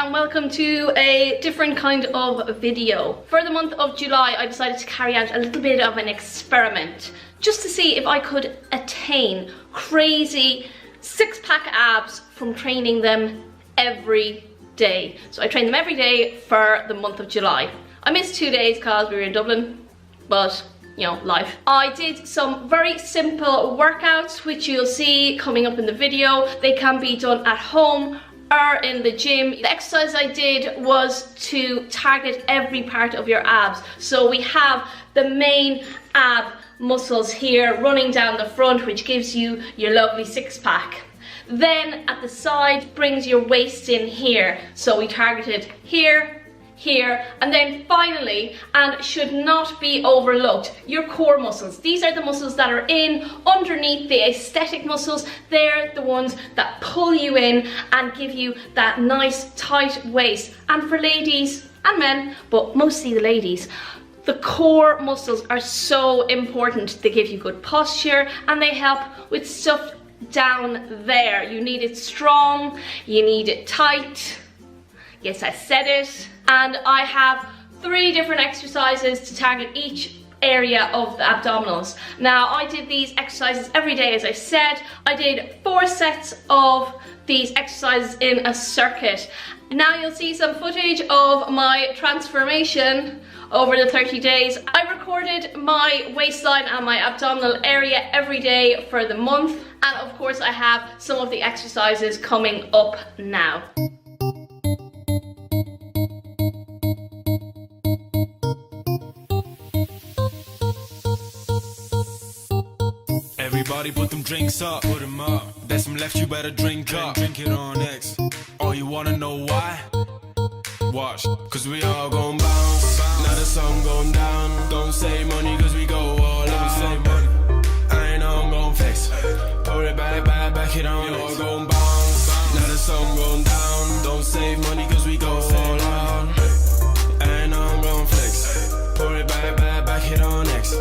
and welcome to a different kind of video. For the month of July, I decided to carry out a little bit of an experiment just to see if I could attain crazy six-pack abs from training them every day. So I trained them every day for the month of July. I missed 2 days because we were in Dublin, but you know, life. I did some very simple workouts which you'll see coming up in the video. They can be done at home or in the gym. The exercise I did was to target every part of your abs. So we have the main ab muscles here running down the front, which gives you your lovely six-pack. Then at the side brings your waist in here. So we targeted here, here, and then finally, and should not be overlooked, your core muscles. These are the muscles that are in underneath the aesthetic muscles. They're the ones that pull you in and give you that nice tight waist. And for ladies and men, but mostly the ladies, the core muscles are so important. They give you good posture and they help with stuff down there. You need it strong, you need it tight. Yes, I said it. And I have 3 different exercises to target each area of the abdominals. Now, I did these exercises every day, as I said. I did 4 sets of these exercises in a circuit. Now you'll see some footage of my transformation over the 30 days. I recorded my waistline and my abdominal area every day for the month. And of course, I have some of the exercises coming up now. Everybody put them drinks up, put them up. There's some left, you better drink up. Drink it on X. Oh, you wanna know why? Watch, cause we all gon' bounce. Now the sun going down. Don't say money cause we go all out. Say money. I know I'm gon' flex. Pull it back it on. We all gon' bounce. Now the sun going down. Don't save money cause we go all out. I know I'm gon' flex. Pull it back it on X.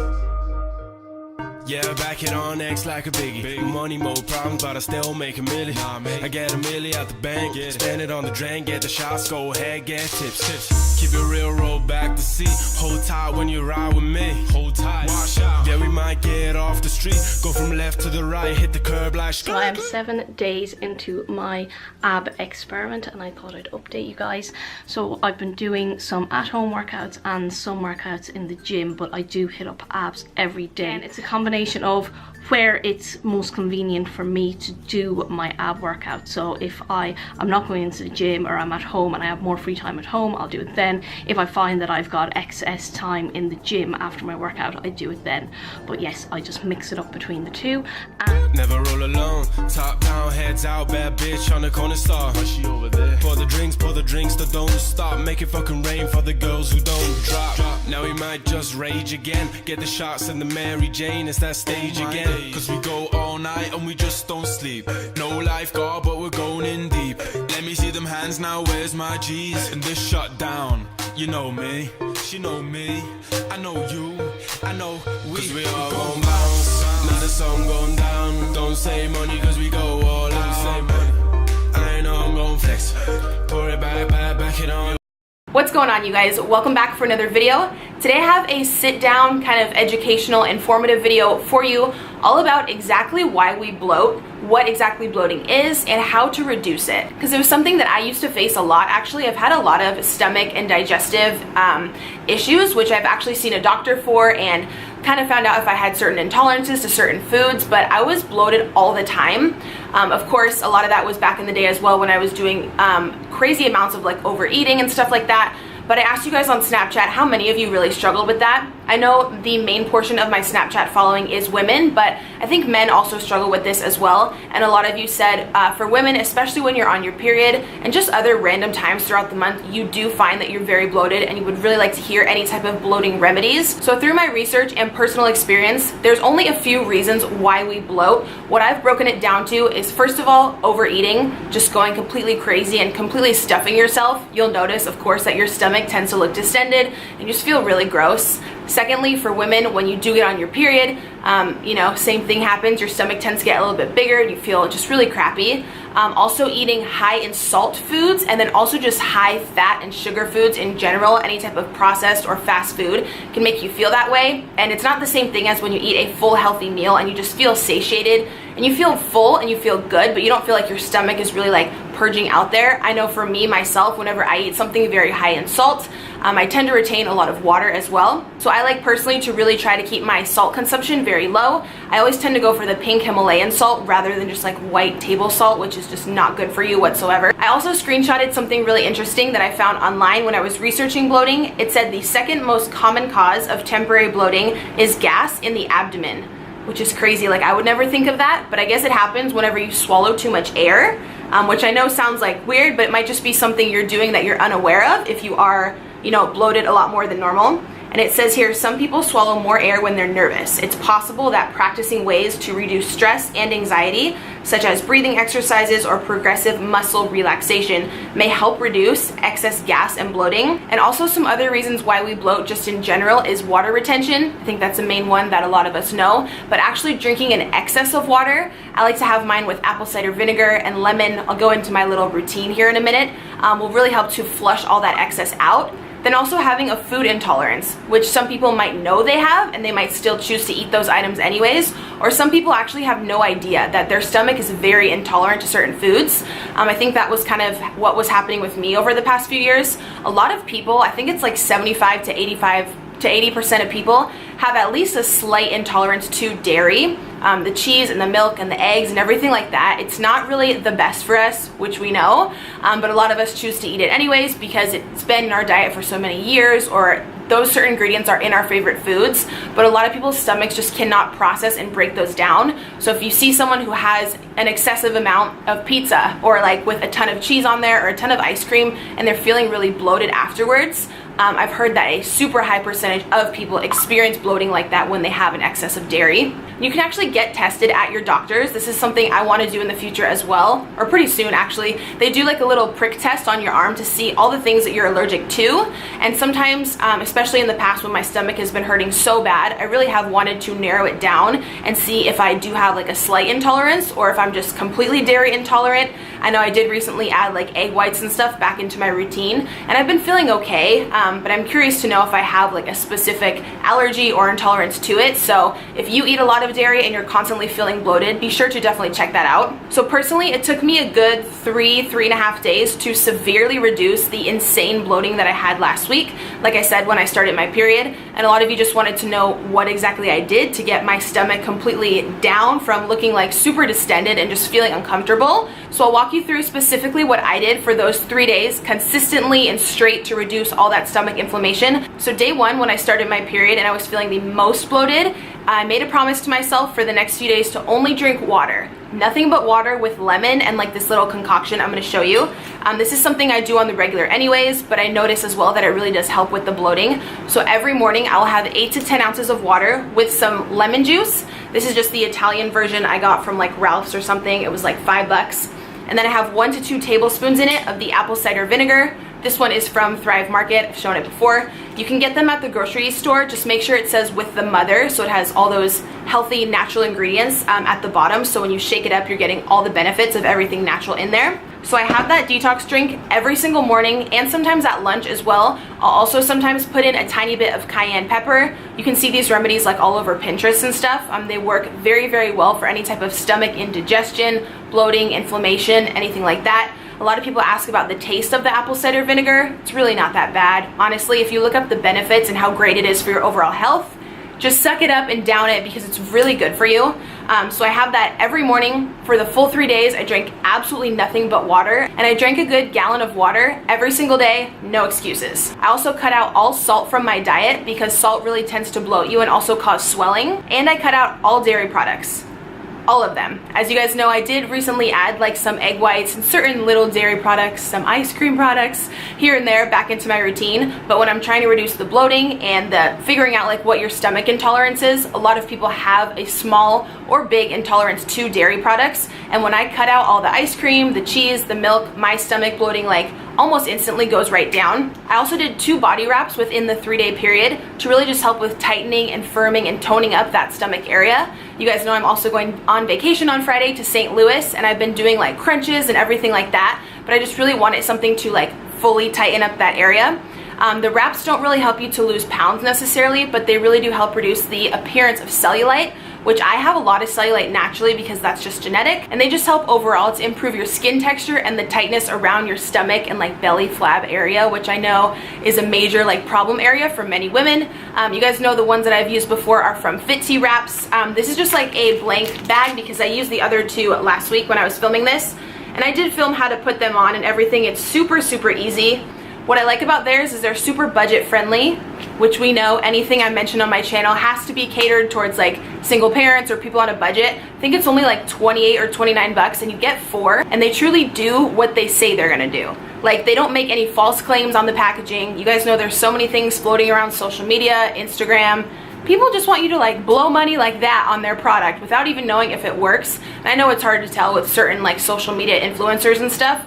Yeah, back it on X like a biggie. Money, more problems, but I still make a million. I get a million out the bank, spend it on the drink, get the shots, go ahead, get tips. Keep it real, roll back the seat. Hold tight when you ride with me. Hold tight. Watch out. Yeah, we might get off the street. Go from left to the right, hit the curb like. So I am 7 days into my ab experiment, and I thought I'd update you guys. So I've been doing some at-home workouts and some workouts in the gym, but I do hit up abs every day. And it's a combination of where it's most convenient for me to do my ab workout. So if I'm not going into the gym or I'm at home and I have more free time at home, I'll do it then. If I find that I've got excess time in the gym after my workout, I do it then. But yes, I just mix it up between the two. And never roll alone, top down, heads out, bad bitch on the corner star. Why she over there? Pour the drinks that don't stop. Make it fucking rain for the girls who don't drop. Now we might just rage again. Get the shots in the Mary Jane, it's that stage again. Cause we go all night and we just don't sleep. No lifeguard, but we're going in deep. Let me see them hands now, where's my G's? And this shut down, you know me, she know me, I know you, I know we. Cause we all gon' bounce, now the sun going down. Don't say money cause we go all out. I know I'm gon' flex, pour it back it on. What's going on, you guys? Welcome back for another video. Today I have a sit down kind of educational, informative video for you all about exactly why we bloat, what exactly bloating is, and how to reduce it. Because it was something that I used to face a lot. Actually, I've had a lot of stomach and digestive issues, which I've actually seen a doctor for and kind of found out if I had certain intolerances to certain foods, but I was bloated all the time. Of course, a lot of that was back in the day as well when I was doing crazy amounts of like overeating and stuff like that. But I asked you guys on Snapchat how many of you really struggled with that. I know the main portion of my Snapchat following is women, but I think men also struggle with this as well. And a lot of you said for women, especially when you're on your period and just other random times throughout the month, you do find that you're very bloated and you would really like to hear any type of bloating remedies. So through my research and personal experience, there's only a few reasons why we bloat. What I've broken it down to is, first of all, overeating, just going completely crazy and completely stuffing yourself. You'll notice, of course, that your stomach tends to look distended and you just feel really gross. Secondly, for women, when you do get on your period, you know, same thing happens. Your stomach tends to get a little bit bigger and you feel just really crappy. Also eating high in salt foods, and then also just high fat and sugar foods in general, any type of processed or fast food can make you feel that way. And it's not the same thing as when you eat a full healthy meal and you just feel satiated and you feel full and you feel good, but you don't feel like your stomach is really like purging out there. I know for me, myself, whenever I eat something very high in salt, I tend to retain a lot of water as well. So I like personally to really try to keep my salt consumption very low. I always tend to go for the pink Himalayan salt rather than just like white table salt, which is just not good for you whatsoever. I also screenshotted something really interesting that I found online when I was researching bloating. It said the second most common cause of temporary bloating is gas in the abdomen, which is crazy. Like, I would never think of that, but I guess it happens whenever you swallow too much air, which I know sounds like weird, but it might just be something you're doing that you're unaware of if you are, you know, bloated a lot more than normal. And it says here, some people swallow more air when they're nervous. It's possible that practicing ways to reduce stress and anxiety, such as breathing exercises or progressive muscle relaxation, may help reduce excess gas and bloating. And also some other reasons why we bloat just in general is water retention. I think that's the main one that a lot of us know, but actually drinking an excess of water. I like to have mine with apple cider vinegar and lemon. I'll go into my little routine here in a minute. Will really help to flush all that excess out. Then also having a food intolerance, which some people might know they have and they might still choose to eat those items anyways, or some people actually have no idea that their stomach is very intolerant to certain foods. I think that was kind of what was happening with me over the past few years. A lot of people, I think it's like 75 to 80% of people have at least a slight intolerance to dairy, the cheese and the milk and the eggs and everything like that. It's not really the best for us, which we know, but a lot of us choose to eat it anyways because it's been in our diet for so many years, or those certain ingredients are in our favorite foods, but a lot of people's stomachs just cannot process and break those down. So if you see someone who has an excessive amount of pizza, or like with a ton of cheese on there or a ton of ice cream, and they're feeling really bloated afterwards, I've heard that a super high percentage of people experience bloating like that when they have an excess of dairy. You can actually get tested at your doctor's. This is something I want to do in the future as well, or pretty soon actually. They do like a little prick test on your arm to see all the things that you're allergic to. And sometimes, especially in the past when my stomach has been hurting so bad, I really have wanted to narrow it down and see if I do have like a slight intolerance or if I'm just completely dairy intolerant. I know I did recently add like egg whites and stuff back into my routine, and I've been feeling okay, but I'm curious to know if I have like a specific allergy or intolerance to it. So if you eat a lot of dairy and you're constantly feeling bloated, be sure to definitely check that out. So personally, it took me a good 3.5 days to severely reduce the insane bloating that I had last week, like I said, when I started my period. And a lot of you just wanted to know what exactly I did to get my stomach completely down from looking like super distended and just feeling uncomfortable. So I'll walk you through specifically what I did for those 3 days consistently and straight to reduce all that stomach inflammation. So day one, when I started my period and I was feeling the most bloated, I made a promise to myself for the next few days to only drink water. Nothing but water with lemon and like this little concoction I'm going to show you. This is something I do on the regular anyways, but I notice as well that it really does help with the bloating. So every morning I'll have 8 to 10 ounces of water with some lemon juice. This is just the Italian version I got from like Ralph's or something. It was like $5. And then I have 1 to 2 tablespoons in it of the apple cider vinegar. This one is from Thrive Market. I've shown it before. You can get them at the grocery store. Just make sure it says with the mother, so it has all those healthy natural ingredients at the bottom. So when you shake it up, you're getting all the benefits of everything natural in there. So I have that detox drink every single morning and sometimes at lunch as well. I'll also sometimes put in a tiny bit of cayenne pepper. You can see these remedies like all over Pinterest and stuff. They work very, very well for any type of stomach indigestion, bloating, inflammation, anything like that. A lot of people ask about the taste of the apple cider vinegar. It's really not that bad. Honestly, if you look up the benefits and how great it is for your overall health, just suck it up and down it because it's really good for you. So I have that every morning for the full 3 days. I drank absolutely nothing but water, and I drank a good gallon of water every single day, no excuses. I also cut out all salt from my diet because salt really tends to bloat you and also cause swelling, and I cut out all dairy products. All of them. As you guys know, I did recently add like some egg whites and certain little dairy products, some ice cream products here and there back into my routine. But when I'm trying to reduce the bloating and the figuring out like what your stomach intolerance is, a lot of people have a small or big intolerance to dairy products. And when I cut out all the ice cream, the cheese, the milk, my stomach bloating like almost instantly goes right down. I also did 2 body wraps within the 3-day period to really just help with tightening and firming and toning up that stomach area. You guys know I'm also going on vacation on Friday to St. Louis, and I've been doing like crunches and everything like that, but I just really wanted something to like fully tighten up that area. The wraps don't really help you to lose pounds necessarily, but they really do help reduce the appearance of cellulite, which I have a lot of cellulite naturally because that's just genetic, and they just help overall to improve your skin texture and the tightness around your stomach and like belly flab area, which I know is a major like problem area for many women. You guys know the ones that I've used before are from Fitzy Wraps. This is just like a blank bag because I used the other 2 last week when I was filming this, and I did film how to put them on and everything. It's super easy. What I like about theirs is they're super budget friendly, which we know anything I mention on my channel has to be catered towards like single parents or people on a budget. I think it's only like 28 or 29 bucks and you get 4, and they truly do what they say they're gonna do. Like, they don't make any false claims on the packaging. You guys know there's so many things floating around social media, Instagram. People just want you to like blow money like that on their product without even knowing if it works. And I know it's hard to tell with certain like social media influencers and stuff,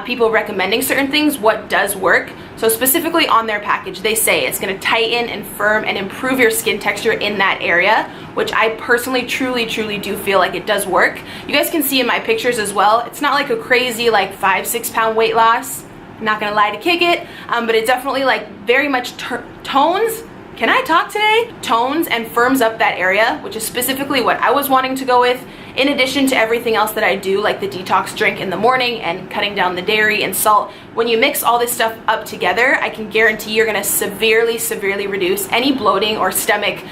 people recommending certain things, what does work. So specifically on their package, they say it's gonna tighten and firm and improve your skin texture in that area, which I personally truly do feel like it does work. You guys can see in my pictures as well, it's not like a crazy like 5-6 pound weight loss. I'm not gonna lie to kick it, but it definitely like very much tones. Can I talk today? Tones and firms up that area, which is specifically what I was wanting to go with, in addition to everything else that I do, like the detox drink in the morning and cutting down the dairy and salt. When you mix all this stuff up together, I can guarantee you're gonna severely reduce any bloating or stomach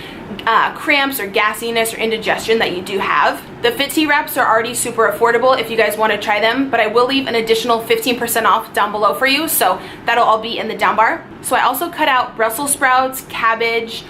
cramps or gassiness or indigestion that you do have. The Fitzy Wraps are already super affordable if you guys want to try them, but I will leave an additional 15% off down below for you, so that'll all be in the down bar. So I also cut out Brussels sprouts, cabbage,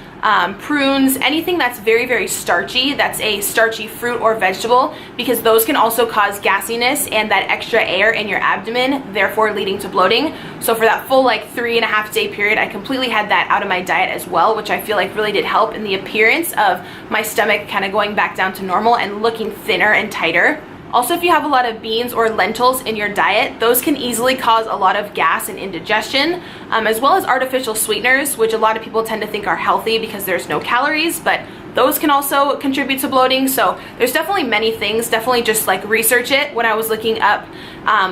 prunes, anything that's very starchy, that's a starchy fruit or vegetable, because those can also cause gassiness and that extra air in your abdomen, therefore leading to bloating. So for that full like 3.5 day period, I completely had that out of my diet as well, which I feel like really did help in the appearance of my stomach kind of going back down to normal and looking thinner and tighter. Also, if you have a lot of beans or lentils in your diet, those can easily cause a lot of gas and indigestion, as well as artificial sweeteners, which a lot of people tend to think are healthy because there's no calories, but those can also contribute to bloating. So there's definitely many things. Definitely just like research it. When I was looking up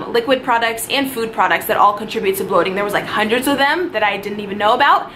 liquid products and food products that all contribute to bloating, there was like hundreds of them that I didn't even know about.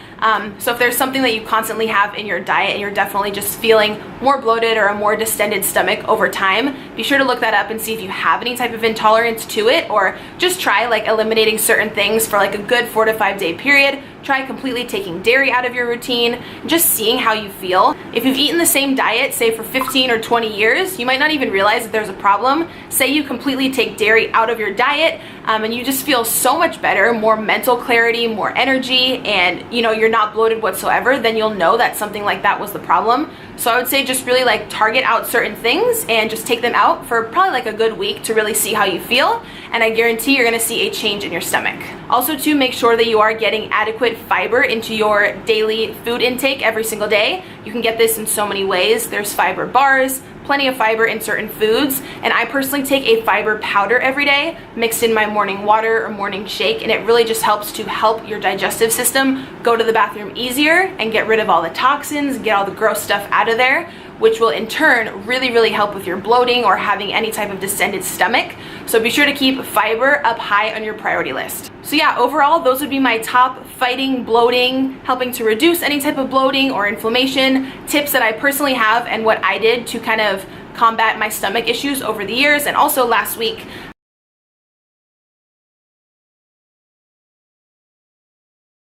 So if there's something that you constantly have in your diet and you're definitely just feeling more bloated or a more distended stomach over time, be sure to look that up and see if you have any type of intolerance to it, or just try like eliminating certain things for like a good 4 to 5 day period. Try completely taking dairy out of your routine, just seeing how you feel. If you've eaten the same diet, say for 15 or 20 years, you might not even realize that there's a problem. Say you completely take dairy out of your diet, and you just feel so much better, more mental clarity, more energy, and you know, you're not bloated whatsoever, then you'll know that something like that was the problem. So I would say just really like target out certain things and just take them out for probably like a good week to really see how you feel, and I guarantee you're gonna see a change in your stomach. Also, to make sure that you are getting adequate fiber into your daily food intake every single day. You can get this in so many ways. There's fiber bars, plenty of fiber in certain foods, and I personally take a fiber powder every day mixed in my morning water or morning shake, and it really just helps to help your digestive system go to the bathroom easier and get rid of all the toxins, get all the gross stuff out of there, which will in turn really help with your bloating or having any type of distended stomach. So be sure to keep fiber up high on your priority list. So yeah, overall, those would be my top fighting bloating, helping to reduce any type of bloating or inflammation tips that I personally have and what I did to kind of combat my stomach issues over the years. And also last week,